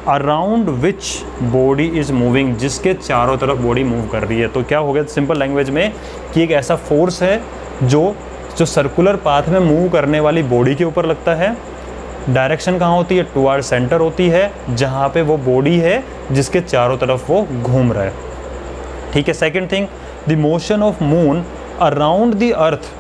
A: around which body is moving, जिसके चारों तरफ बॉडी मूव कर रही है। तो क्या हो गया सिंपल लैंग्वेज में कि एक ऐसा फोर्स है जो सर्कुलर पाथ में मूव करने वाली बॉडी के ऊपर लगता है। डायरेक्शन कहाँ होती है? टुवर्ड सेंटर होती है, जहाँ पे वो बॉडी है जिसके चारों तरफ वो घूम रहा है। ठीक है, second thing, the motion of moon around the earth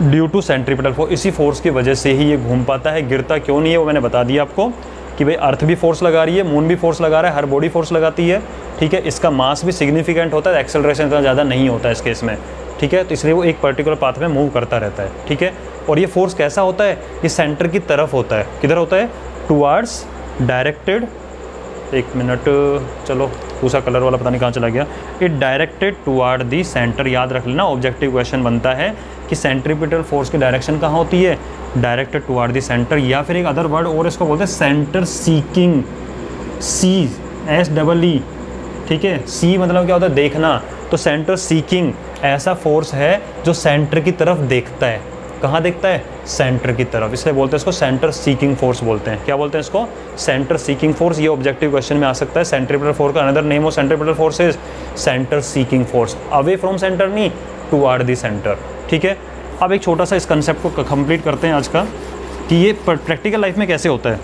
A: due to centripetal force, इसी फोर्स की वजह से ही ये घूम पाता है। गिरता क्यों नहीं है वो मैंने बता दिया आपको कि भाई अर्थ भी फोर्स लगा रही है, मून भी फोर्स लगा रहा है, हर बॉडी फोर्स लगाती है। ठीक है, इसका मास भी सिग्निफिकेंट होता है, एक्सेलरेशन इतना ज़्यादा नहीं होता है इस केस में। ठीक है, तो इसलिए वो एक पर्टिकुलर पाथ में मूव करता रहता है। ठीक है, और ये फोर्स कैसा होता है? ये सेंटर की तरफ होता है। किधर होता है? टुवर्ड्स डायरेक्टेड, एक मिनट, चलो दूसरा कलर वाला पता नहीं कहाँ चला गया। It directed toward the centre, याद रख लेना, ऑब्जेक्टिव क्वेश्चन बनता है कि सेंट्रीपिटल फोर्स की डायरेक्शन कहाँ होती है? डायरेक्टेड टुवर्ड दी सेंटर, या फिर एक अदर वर्ड और इसको बोलते हैं सेंटर सीकिंग, CSEE। ठीक है, सी मतलब क्या होता है? देखना। तो सेंटर सीकिंग ऐसा फोर्स है जो सेंटर की तरफ देखता है। कहाँ देखता है? सेंटर की तरफ, इसलिए बोलते हैं इसको सेंटर सीकिंग फोर्स बोलते हैं। क्या बोलते हैं इसको? Centre seeking force. ये ऑब्जेक्टिव क्वेश्चन में आ सकता है। सेंट्रीपिटल फोर्स का another name of centripetal force is centre seeking force, away from centre नहीं, टुवर्ड द सेंटर। ठीक है, अब एक छोटा सा इस कंसेप्ट को कंप्लीट करते हैं आज का कि ये प्रैक्टिकल लाइफ में कैसे होता है।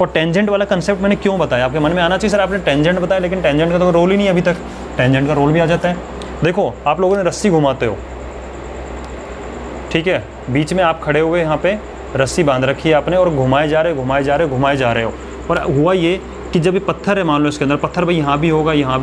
A: और टेंजेंट वाला कंसेप्ट मैंने क्यों बताया, आपके मन में आना चाहिए सर आपने टेंजेंट बताया, लेकिन टेंजेंट का तो रोल ही नहीं अभी तक। टेंजेंट का रोल भी आ जाता है। देखो, आप लोगों ने रस्सी घुमाते हो, ठीक है, बीच में आप खड़े हुए यहाँ पे रस्सी बांध रखी है आपने और घुमाए जा रहे हो। और हुआ ये कि जब ये पत्थर है, मान लो इसके अंदर पत्थर भाई यहाँ भी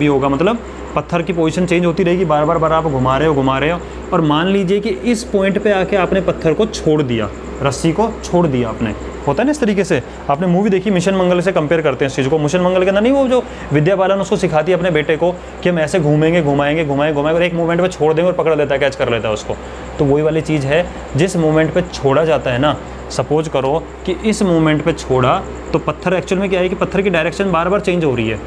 A: होगा, मतलब पत्थर की पोजीशन चेंज होती रहेगी, बार बार आप घुमा रहे हो। और मान लीजिए कि इस पॉइंट पे आके आपने पत्थर को छोड़ दिया, रस्सी को छोड़ दिया आपने, होता है ना इस तरीके से। आपने मूवी देखी मिशन मंगल से, कंपेयर करते हैं इस चीज़ को। मिशन मंगल के अंदर नहीं, वो जो विद्या बालन उसको सिखाती है अपने बेटे को कि हम ऐसे घुमाएंगे और एक मूवमेंट पे छोड़ देंगे और पकड़ लेता है, कैच कर लेता है उसको। तो वही वाली चीज़ है, जिस मूवमेंट पे छोड़ा जाता है ना, सपोज करो कि इस मूवमेंट पे छोड़ा तो पत्थर एक्चुअल में क्या है कि पत्थर की डायरेक्शन बार बार चेंज हो रही है।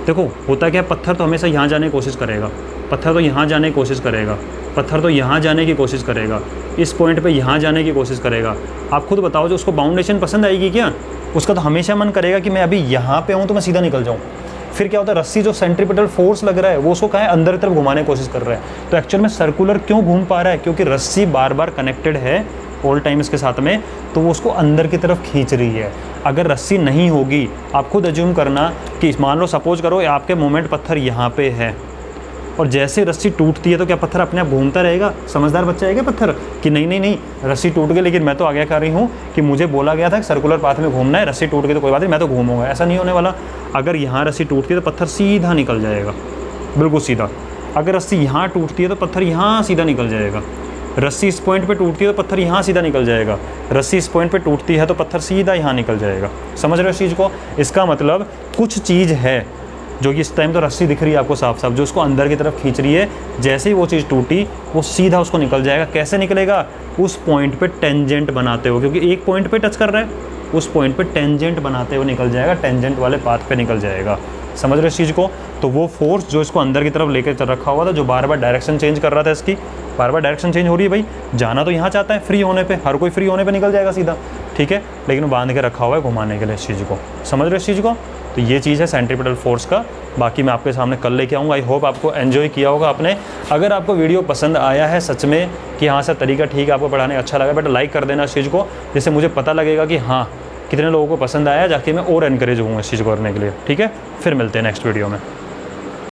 A: देखो होता क्या है, पत्थर तो हमेशा यहाँ जाने की कोशिश करेगा, पत्थर तो यहाँ जाने की कोशिश करेगा, पत्थर तो यहाँ जाने की कोशिश करेगा, इस पॉइंट पे यहाँ जाने की कोशिश करेगा। आप खुद बताओ, जो उसको बाउंडेशन पसंद आएगी क्या? उसका तो हमेशा मन करेगा कि मैं अभी यहाँ पे हूँ तो मैं सीधा निकल जाऊँ। फिर क्या होता है, रस्सी जो सेंट्रीपिटल फोर्स लग रहा है वो उसको कहाँ है, अंदर की तरफ घुमाने की कोशिश कर रहा है। तो एक्चुअल में सर्कुलर क्यों घूम पा रहा है? क्योंकि रस्सी बार बार कनेक्टेड है ऑल टाइम इसके साथ में, तो वो उसको अंदर की तरफ खींच रही है। अगर रस्सी नहीं होगी, आप खुद अज्यूम करना कि मान लो सपोज करो आपके मोमेंट पत्थर यहाँ पे है और जैसे रस्सी टूटती है तो क्या पत्थर अपने आप घूमता रहेगा? समझदार बच्चा है क्या पत्थर कि नहीं रस्सी टूट गई, लेकिन मैं तो आगे कर रही हूँ कि मुझे बोला गया था कि सर्कुलर पाथ में घूमना है, रस्सी टूट गई तो कोई बात नहीं, मैं तो घूमूंगा। ऐसा नहीं होने वाला। अगर यहाँ रस्सी टूटती है तो पत्थर सीधा निकल जाएगा, बिल्कुल सीधा। अगर रस्सी यहाँ टूटती है तो पत्थर यहाँ सीधा निकल जाएगा। रस्सी इस पॉइंट पे टूटती है तो पत्थर यहाँ सीधा निकल जाएगा। रस्सी इस पॉइंट पे टूटती है तो पत्थर सीधा यहाँ निकल जाएगा। समझ रहे हो इस चीज़ को? इसका मतलब कुछ चीज़ है जो कि इस टाइम तो रस्सी दिख रही है आपको साफ साफ, जो उसको अंदर की तरफ खींच रही है। जैसे ही वो चीज़ टूटी वो सीधा उसको निकल जाएगा। कैसे निकलेगा? उस पॉइंट पे टेंजेंट बनाते हो, क्योंकि एक पॉइंट पे टच कर रहा है, उस पॉइंट पे टेंजेंट बनाते हुए निकल जाएगा, टेंजेंट वाले पाथ पे निकल जाएगा। समझ रहे इस चीज़ को? तो वो फोर्स जो इसको अंदर की तरफ लेकर रखा हुआ था, जो बार बार डायरेक्शन चेंज कर रहा था, इसकी बार बार डायरेक्शन चेंज हो रही है। भाई जाना तो यहाँ चाहता है, फ्री होने पे हर कोई फ्री होने पे निकल जाएगा सीधा, ठीक है, लेकिन बांध के रखा हुआ है घुमाने के लिए इस चीज़ को। समझ रहे इस चीज़ को? तो ये चीज़ है सेंट्रीपिटल फोर्स का। बाकी मैं आपके सामने कल लेके आऊँगा। आई होप आपको एंजॉय किया होगा आपने। अगर आपको वीडियो पसंद आया है सच में कि हाँ सर तरीका ठीक है, आपको पढ़ाने अच्छा लगा, बट लाइक कर देना इस चीज़ को, जिससे मुझे पता लगेगा कि हाँ कितने लोगों को पसंद आया, जाके मैं और एनकरेज हूँ इस चीज़ को करने के लिए। ठीक है, फिर मिलते हैं नेक्स्ट वीडियो में।